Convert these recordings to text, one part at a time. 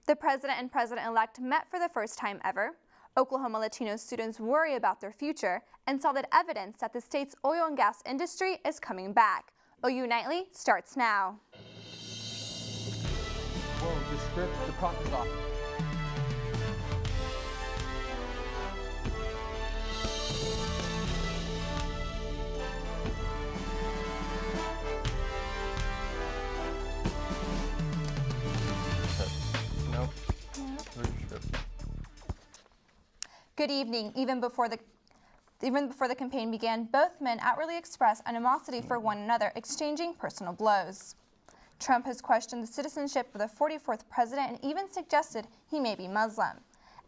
The president and president-elect met for the first time ever. Oklahoma Latino students worry about their future and saw that evidence that the state's oil and gas industry is coming back. OU Nightly starts now. Whoa, the script, the prompt is off. No. Where's your script? Good evening. Even before the campaign began, both men outwardly expressed animosity for one another, exchanging personal blows. Trump has questioned the citizenship of the 44th president and even suggested he may be Muslim.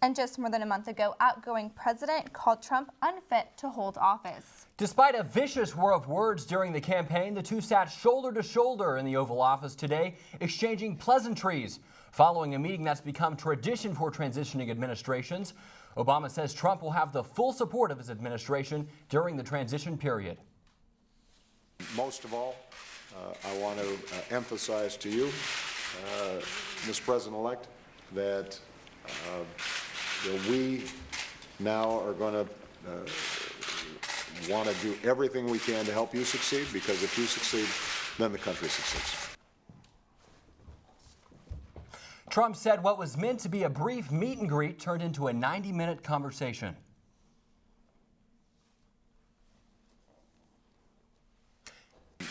And just more than a month ago, outgoing president called Trump unfit to hold office. Despite a vicious war of words during the campaign, the two sat shoulder to shoulder in the Oval Office today, exchanging pleasantries. Following a meeting that's become tradition for transitioning administrations, Obama says Trump will have the full support of his administration during the transition period. Most of all, I want to emphasize to you, Mr. President-elect, that we now are going to want to do everything we can to help you succeed, because if you succeed, then the country succeeds. Trump said what was meant to be a brief meet and greet turned into a 90-minute conversation.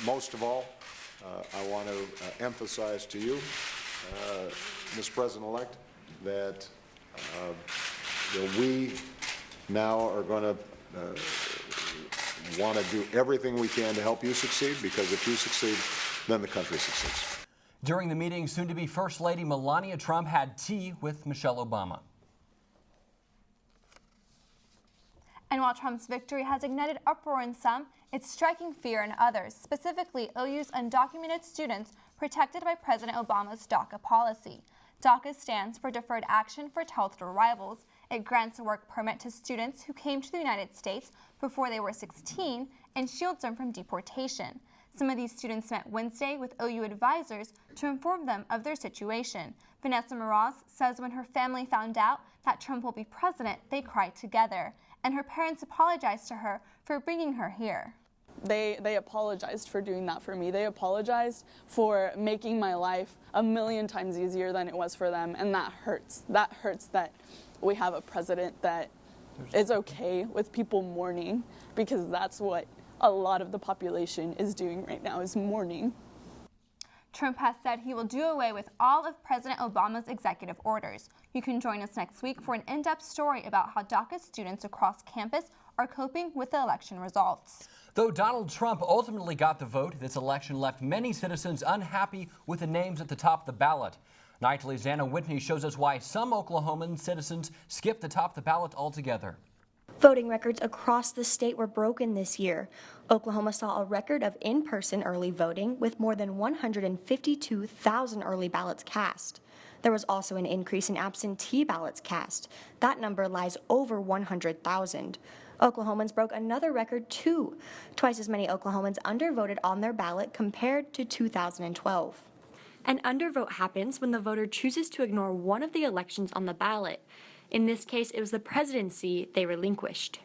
Most of all, I want to emphasize to you, Mr. President-elect, that we now are going to want to do everything we can to help you succeed, because if you succeed, then the country succeeds. During the meeting, soon-to-be First Lady Melania Trump had tea with Michelle Obama. And while Trump's victory has ignited uproar in some, it's striking fear in others, specifically OU's undocumented students protected by President Obama's DACA policy. DACA stands for Deferred Action for Childhood Arrivals. It grants a work permit to students who came to the United States before they were 16 and shields them from deportation. Some of these students met Wednesday with OU advisors to inform them of their situation. Vanessa Mraz says when her family found out that Trump will be president, they cried together, and her parents apologized to her for bringing her here. They apologized for doing that for me. They apologized for making my life a million times easier than it was for them, and that hurts. That hurts that we have a president that is okay with people mourning, because that's what a lot of the population is doing right now, is mourning. Trump has said he will do away with all of President Obama's executive orders. You can join us next week for an in-depth story about how DACA students across campus are coping with the election results. Though Donald Trump ultimately got the vote, this election left many citizens unhappy with the names at the top of the ballot. Nightly's Anna Whitney shows us why some Oklahoman citizens skipped the top of the ballot altogether. Voting records across the state were broken this year. Oklahoma saw a record of in-person early voting with more than 152,000 early ballots cast. There was also an increase in absentee ballots cast. That number lies over 100,000. Oklahomans broke another record too. Twice as many Oklahomans undervoted on their ballot compared to 2012. An undervote happens when the voter chooses to ignore one of the elections on the ballot. In this case, it was the presidency they relinquished.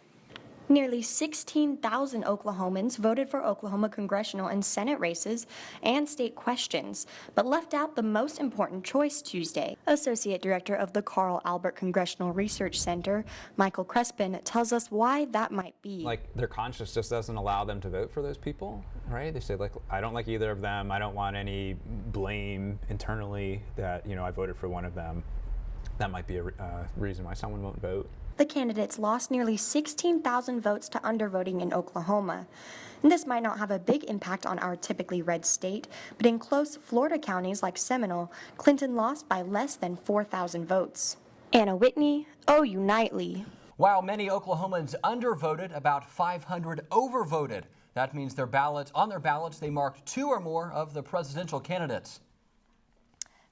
Nearly 16,000 Oklahomans voted for Oklahoma congressional and Senate races and state questions, but left out the most important choice Tuesday. Associate Director of the Carl Albert Congressional Research Center, Michael Crespin, tells us why that might be. Like, their conscience just doesn't allow them to vote for those people, right? They say, like, I don't like either of them. I don't want any blame internally that, I voted for one of them. That might be a reason why someone won't vote. The candidates lost nearly 16,000 votes to undervoting in Oklahoma. And this might not have a big impact on our typically red state, but in close Florida counties like Seminole, Clinton lost by less than 4,000 votes. Anna Whitney, OU Nightly. While many Oklahomans undervoted, about 500 overvoted. That means on their ballots they marked two or more of the presidential candidates.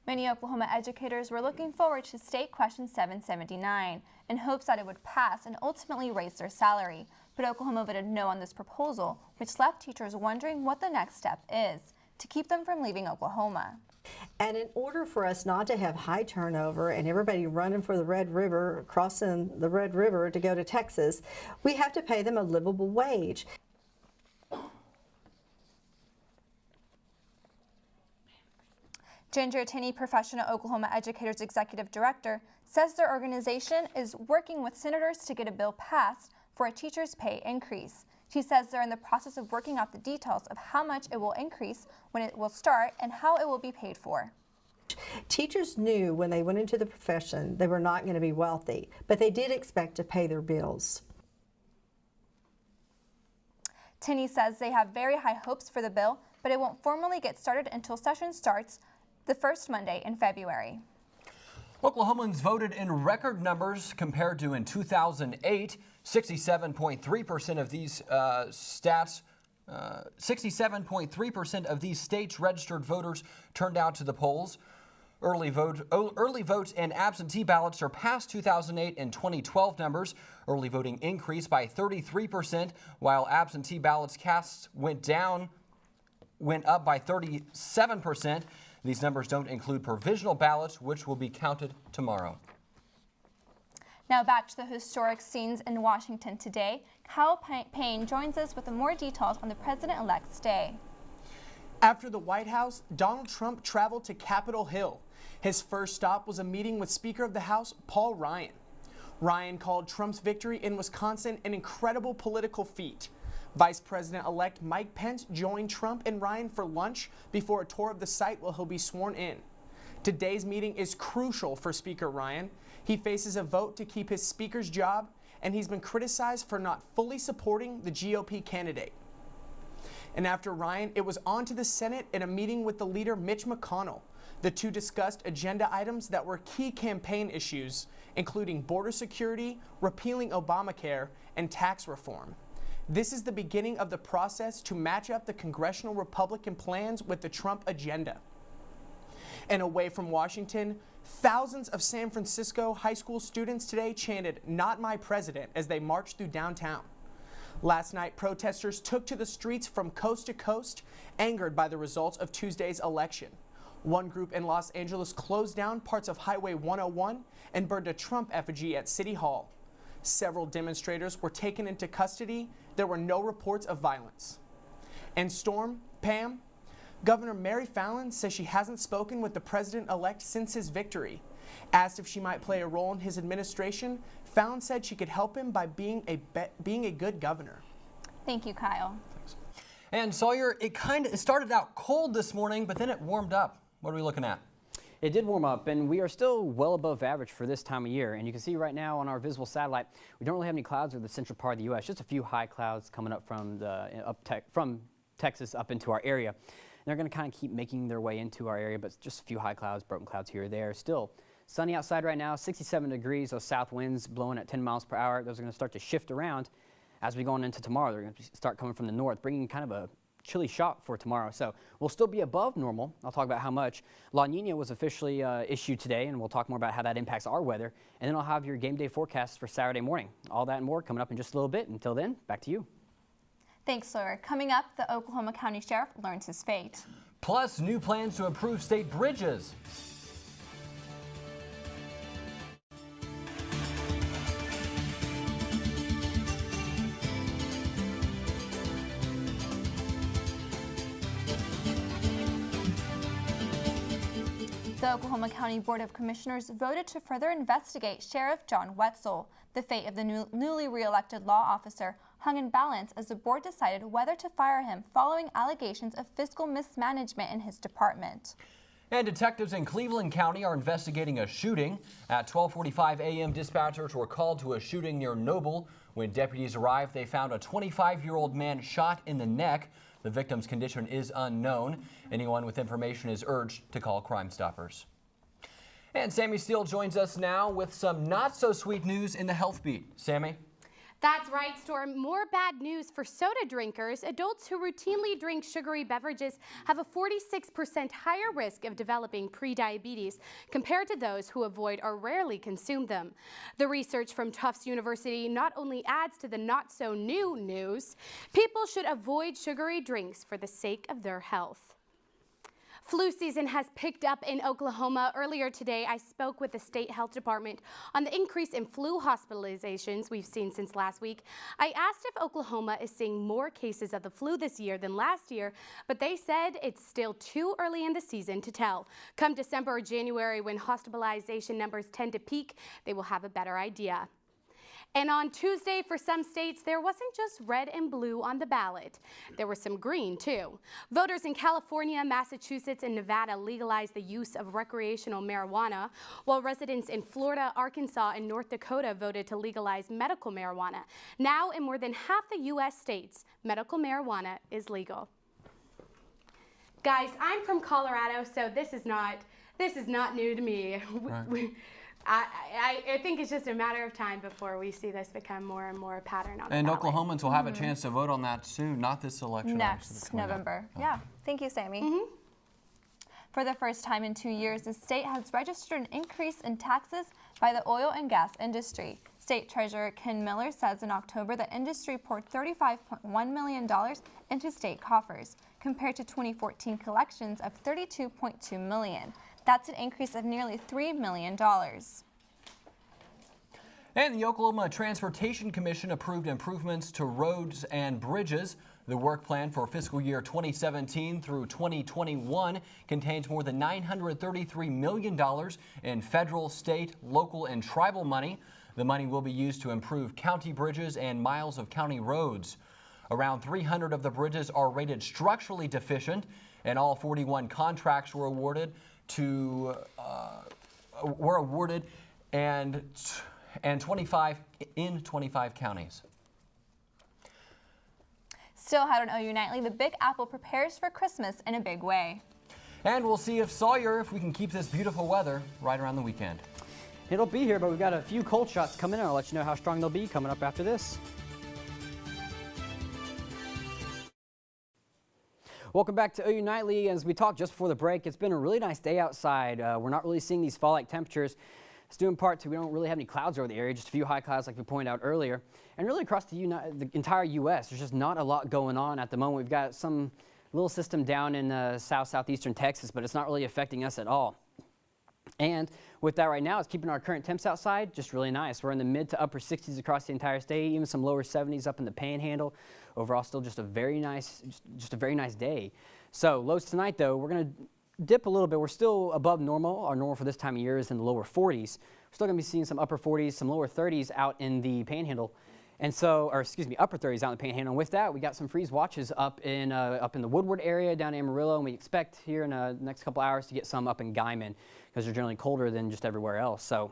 Many Oklahoma educators were looking forward to State Question 779 in hopes that it would pass and ultimately raise their salary. But Oklahoma voted no on this proposal, which left teachers wondering what the next step is to keep them from leaving Oklahoma. And in order for us not to have high turnover and everybody running for the Red River, crossing the Red River to go to Texas, we have to pay them a livable wage. Ginger Tinney, Professional Oklahoma Educators Executive Director, says their organization is working with senators to get a bill passed for a teacher's pay increase. She says they're in the process of working out the details of how much it will increase, when it will start, and how it will be paid for. Teachers knew when they went into the profession they were not going to be wealthy, but they did expect to pay their bills. Tinney says they have very high hopes for the bill, but it won't formally get started until session starts the first Monday in February. Oklahomans voted in record numbers compared to in 2008. 67.3% of these 67.3% of these states' registered voters turned out to the polls. Early votes and absentee ballots surpassed 2008 and 2012 numbers. Early voting increased by 33%, while absentee ballots cast went up by 37%. These numbers don't include provisional ballots, which will be counted tomorrow. Now back to the historic scenes in Washington today. Kyle Payne joins us with more details on the president-elect's day. After the White House, Donald Trump traveled to Capitol Hill. His first stop was a meeting with Speaker of the House, Paul Ryan. Ryan called Trump's victory in Wisconsin an incredible political feat. Vice President-elect Mike Pence joined Trump and Ryan for lunch before a tour of the site where he'll be sworn in. Today's meeting is crucial for Speaker Ryan. He faces a vote to keep his speaker's job, and he's been criticized for not fully supporting the GOP candidate. And after Ryan, it was on to the Senate in a meeting with the leader Mitch McConnell. The two discussed agenda items that were key campaign issues, including border security, repealing Obamacare, and tax reform. This is the beginning of the process to match up the congressional Republican plans with the Trump agenda. And away from Washington, thousands of San Francisco high school students today chanted, "Not my president," as they marched through downtown. Last night, protesters took to the streets from coast to coast, angered by the results of Tuesday's election. One group in Los Angeles closed down parts of Highway 101 and burned a Trump effigy at City Hall. Several demonstrators were taken into custody. There were no reports of violence. And Storme, Pam, Governor Mary Fallin says she hasn't spoken with the president-elect since his victory. Asked if she might play a role in his administration, Fallin said she could help him by being a good governor. Thank you, Kyle. Thanks. And Sawyer, it started out cold this morning, but then it warmed up. What are we looking at? It did warm up, and we are still well above average for this time of year. And you can see right now on our visible satellite, we don't really have any clouds over the central part of the U.S., just a few high clouds coming up from from Texas up into our area. And they're going to kind of keep making their way into our area, but just a few high clouds, broken clouds here or there. Still sunny outside right now, 67 degrees, those south winds blowing at 10 miles per hour. Those are going to start to shift around as we go on into tomorrow. They're going to start coming from the north, bringing kind of a chilly shock for tomorrow. So we'll still be above normal. I'll talk about how much. La Nina was officially issued today, and we'll talk more about how that impacts our weather. And then I'll have your game day forecast for Saturday morning. All that and more coming up in just a little bit. Until then, back to you. Thanks, Sawyer. Coming up, the Oklahoma County Sheriff learns his fate. Plus, new plans to improve state bridges. The Oklahoma County Board of Commissioners voted to further investigate Sheriff John Wetzel. The fate of the newly re-elected law officer hung in balance as the board decided whether to fire him following allegations of fiscal mismanagement in his department. And detectives in Cleveland County are investigating a shooting. At 12:45 a.m., dispatchers were called to a shooting near Noble. When deputies arrived, they found a 25-year-old man shot in the neck. The victim's condition is unknown. Anyone with information is urged to call Crime Stoppers. And Sammi Steele joins us now with some not-so-sweet news in the health beat. Sammi? That's right, Storm. More bad news for soda drinkers. Adults who routinely drink sugary beverages have a 46% higher risk of developing prediabetes compared to those who avoid or rarely consume them. The research from Tufts University not only adds to the not-so-new news, people should avoid sugary drinks for the sake of their health. Flu season has picked up in Oklahoma. Earlier today, I spoke with the state health department on the increase in flu hospitalizations we've seen since last week. I asked if Oklahoma is seeing more cases of the flu this year than last year, but they said it's still too early in the season to tell. Come December or January, when hospitalization numbers tend to peak, they will have a better idea. And on Tuesday, for some states, there wasn't just red and blue on the ballot. There was some green, too. Voters in California, Massachusetts, and Nevada legalized the use of recreational marijuana, while residents in Florida, Arkansas, and North Dakota voted to legalize medical marijuana. Now, in more than half the U.S. states, medical marijuana is legal. Guys, I'm from Colorado, so this is not new to me. Right. I think it's just a matter of time before we see this become more and more a pattern on the ballot. Oklahomans will have a chance to vote on that soon, not this election. Next November. Yeah. Thank you, Sammi. For the first time in 2 years, the state has registered an increase in taxes by the oil and gas industry. State Treasurer Ken Miller says in October the industry poured $35.1 million into state coffers, compared to 2014 collections of $32.2 million. That's an increase of nearly $3 million. And the Oklahoma Transportation Commission approved improvements to roads and bridges. The work plan for fiscal year 2017 through 2021 contains more than $933 million in federal, state, local, and tribal money. The money will be used to improve county bridges and miles of county roads. Around 300 of the bridges are rated structurally deficient, and all 41 contracts were awarded and 25 in 25 counties. Still ahead on OU Nightly, the Big Apple prepares for Christmas in a big way. And we'll see if Sawyer, if we can keep this beautiful weather right around the weekend. It'll be here, but we've got a few cold shots coming in. I'll let you know how strong they'll be coming up after this. Welcome back to OU Nightly. As we talked just before the break, it's been a really nice day outside. We're not really seeing these fall-like temperatures. It's due in part to we don't really have any clouds over the area, just a few high clouds like we pointed out earlier. And really across the entire U.S., there's just not a lot going on at the moment. We've got some little system down in southeastern Texas, but it's not really affecting us at all. And with that right now, it's keeping our current temps outside just really nice. We're in the mid to upper 60s across the entire state, even some lower 70s up in the Panhandle. Overall, still just a very nice day. So lows tonight, though, we're going to dip a little bit. We're still above normal. Our normal for this time of year is in the lower 40s. We're still going to be seeing some upper 40s, some lower 30s out in the Panhandle. And so, or excuse me, upper 30s out in the Panhandle. And with that, we got some freeze watches up in the Woodward area down in Amarillo, and we expect here in the next couple hours to get some up in Guyman because they're generally colder than just everywhere else. So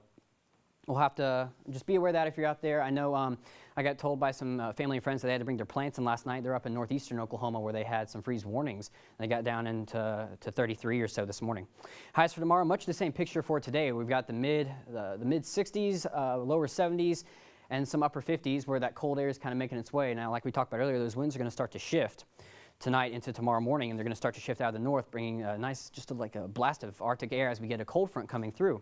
we'll have to just be aware of that if you're out there. I know I got told by some family and friends that they had to bring their plants in last night. They're up in northeastern Oklahoma where they had some freeze warnings. They got down into 33 or so this morning. Highs for tomorrow, much the same picture for today. We've got the mid 60s, lower 70s, and some upper 50s where that cold air is kind of making its way. Now, like we talked about earlier, those winds are going to start to shift tonight into tomorrow morning, and they're going to start to shift out of the north, bringing a nice, like a blast of Arctic air as we get a cold front coming through.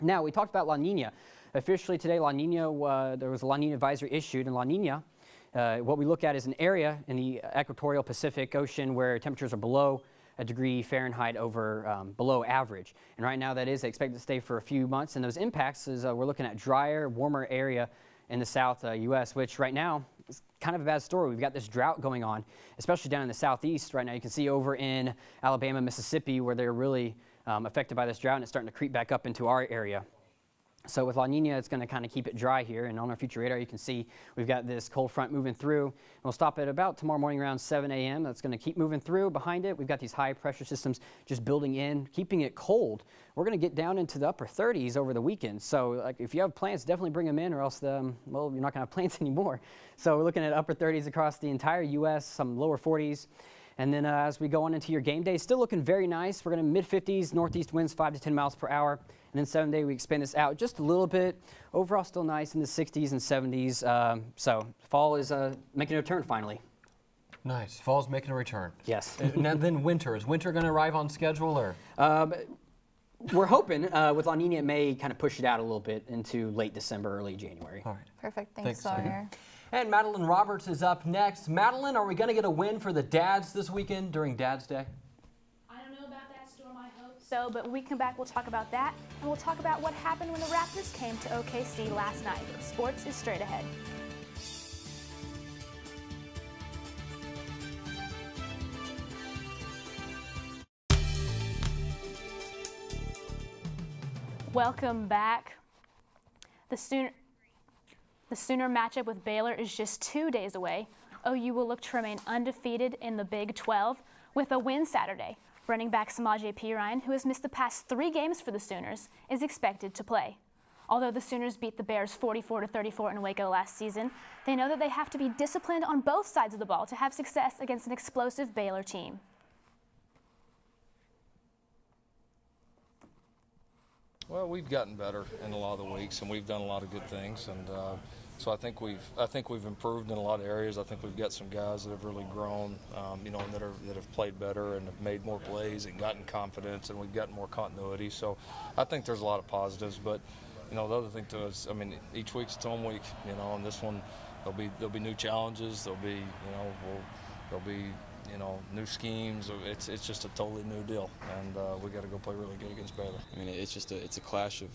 Now, we talked about La Nina. Officially today, La Nina, there was a La Nina advisory issued, and La Nina, what we look at is an area in the equatorial Pacific Ocean where temperatures are below a degree Fahrenheit over below average. And right now that is expected to stay for a few months, and those impacts is we're looking at drier, warmer area in the south U.S., which right now is kind of a bad story. We've got this drought going on, especially down in the southeast right now. You can see over in Alabama, Mississippi, where they're really affected by this drought, and it's starting to creep back up into our area. So with La Nina, it's going to kind of keep it dry here, and on our future radar you can see we've got this cold front moving through. And we'll stop at about tomorrow morning around 7 a.m. That's going to keep moving through. Behind it, we've got these high pressure systems just building in, keeping it cold. We're going to get down into the upper 30s over the weekend. So if you have plants, definitely bring them in, or else well, you're not going to have plants anymore. So we're looking at upper 30s across the entire U.S., some lower 40s. And then as we go on into your game day, still looking very nice. We're going to mid-50s, northeast winds 5 to 10 miles per hour. And then Sunday, we expand this out just a little bit. Overall, still nice in the 60s and 70s. So fall is making a return finally. Nice. Fall's making a return. Yes. Now then winter. Is winter going to arrive on schedule, or? We're hoping with La Nina, it may kind of push it out a little bit into late December, early January. All right. Perfect. Thanks, Sawyer. And Madeline Roberts is up next. Madeline, are we going to get a win for the dads this weekend during Dad's Day? I don't know about So, but when we come back, we'll talk about that, and we'll talk about what happened when the Raptors came to OKC last night. Sports is straight ahead. Welcome back. The Sooner matchup with Baylor is just 2 days away. OU will look to remain undefeated in the Big 12 with a win Saturday. Running back Samaje Perine, who has missed the past 3 games for the Sooners, is expected to play. Although the Sooners beat the Bears 44-34 in Waco last season, they know that they have to be disciplined on both sides of the ball to have success against an explosive Baylor team. Well, we've gotten better in a lot of the weeks, and we've done a lot of good things, and so I think we've improved in a lot of areas. I think we've got some guys that have really grown, and that have played better and have made more plays and gotten confidence, and we've gotten more continuity. So I think there's a lot of positives. But the other thing too is, each week's its own week, and this one there'll be new challenges. There'll be new schemes. It's just a totally new deal, and we got to go play really good against Baylor. It's a clash of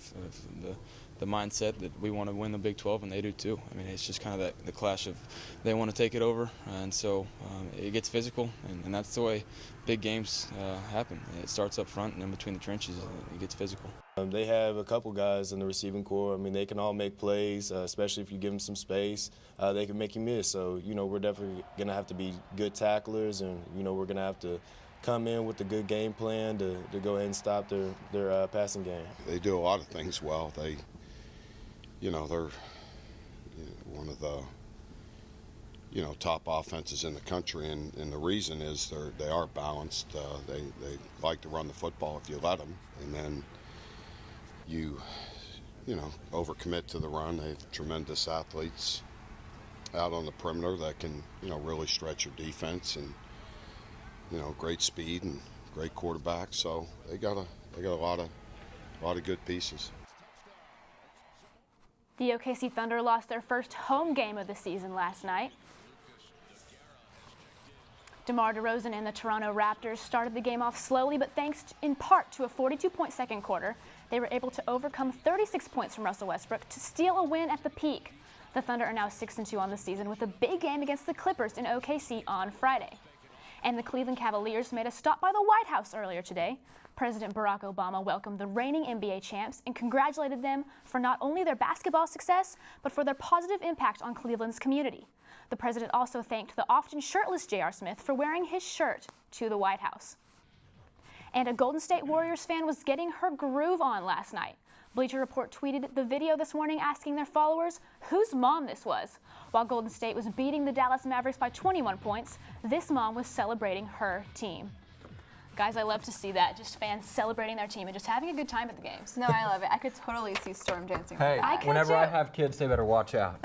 the mindset that we want to win the Big 12, and they do too. It's just kind of the clash of they want to take it over, and so it gets physical, and that's the way big games happen. It starts up front, and in between the trenches, it gets physical. They have a couple guys in the receiving corps. They can all make plays, especially if you give them some space. They can make you miss. So, we're definitely going to have to be good tacklers, and, we're going to have to come in with a good game plan to go ahead and stop their passing game. They do a lot of things well. They're one of the top offenses in the country, and the reason is they are balanced. They like to run the football if you let them, and then you overcommit to the run. They have tremendous athletes out on the perimeter that can really stretch your defense, and great speed and great quarterbacks. So they got a lot of good pieces. The OKC Thunder lost their first home game of the season last night. DeMar DeRozan and the Toronto Raptors started the game off slowly, but thanks in part to a 42-point second quarter, they were able to overcome 36 points from Russell Westbrook to steal a win at the peak. The Thunder are now 6-2 on the season with a big game against the Clippers in OKC on Friday. And the Cleveland Cavaliers made a stop by the White House earlier today. President Barack Obama welcomed the reigning NBA champs and congratulated them for not only their basketball success, but for their positive impact on Cleveland's community. The president also thanked the often shirtless J.R. Smith for wearing his shirt to the White House. And a Golden State Warriors fan was getting her groove on last night. Bleacher Report tweeted the video this morning asking their followers whose mom this was. While Golden State was beating the Dallas Mavericks by 21 points, this mom was celebrating her team. Guys, I love to see that. Just fans celebrating their team and just having a good time at the games. No, I love it. I could totally see Storm dancing. Hey, whenever I have kids, they better watch out.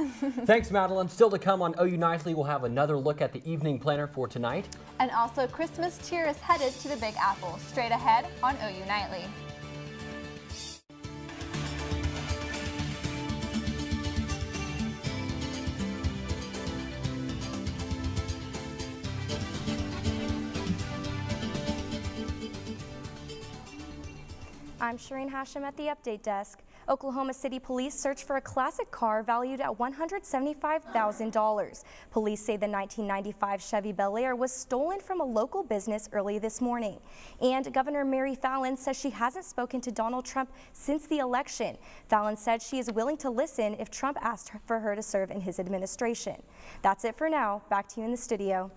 Thanks, Madeline. Still to come on OU Nightly, we'll have another look at the evening planner for tonight. And also, Christmas cheer is headed to the Big Apple. Straight ahead on OU Nightly. I'm Shereen Hashem at the Update Desk. Oklahoma City police search for a classic car valued at $175,000. Police say the 1995 Chevy Bel Air was stolen from a local business early this morning. And Governor Mary Fallin says she hasn't spoken to Donald Trump since the election. Fallin said she is willing to listen if Trump asked for her to serve in his administration. That's it for now. Back to you in the studio.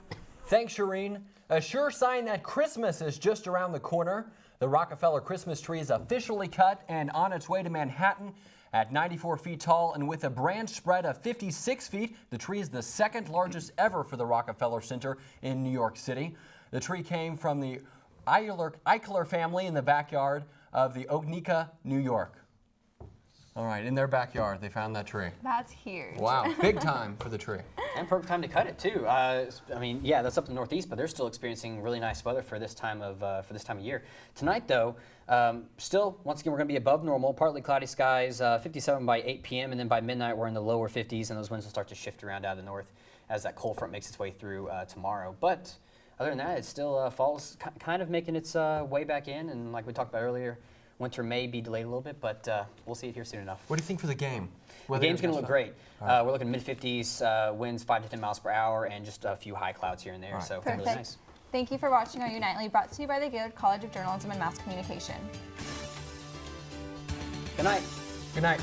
Thanks, Shereen. A sure sign that Christmas is just around the corner. The Rockefeller Christmas tree is officially cut and on its way to Manhattan. At 94 feet tall and with a branch spread of 56 feet, the tree is the second largest ever for the Rockefeller Center in New York City. The tree came from the Eichler family in the backyard of the Oneka, New York. All right, in their backyard, they found that tree. That's huge. Wow, big time for the tree. And perfect time to cut it too. Yeah, that's up in the Northeast, but they're still experiencing really nice weather for this time of year. Tonight, though, still once again we're going to be above normal. Partly cloudy skies, 57 by 8 p.m. and then by midnight we're in the lower 50s, and those winds will start to shift around out of the north as that cold front makes its way through tomorrow. But other than that, it still fall's kind of making its way back in, and like we talked about earlier, winter may be delayed a little bit, but we'll see it here soon enough. What do you think for the game? The game's going to look great. We're looking mid-50s, winds 5 to 10 miles per hour, and just a few high clouds here and there, so really nice. Thank you for watching our Unitely, brought to you by the Gaylord College of Journalism and Mass Communication. Good night. Good night.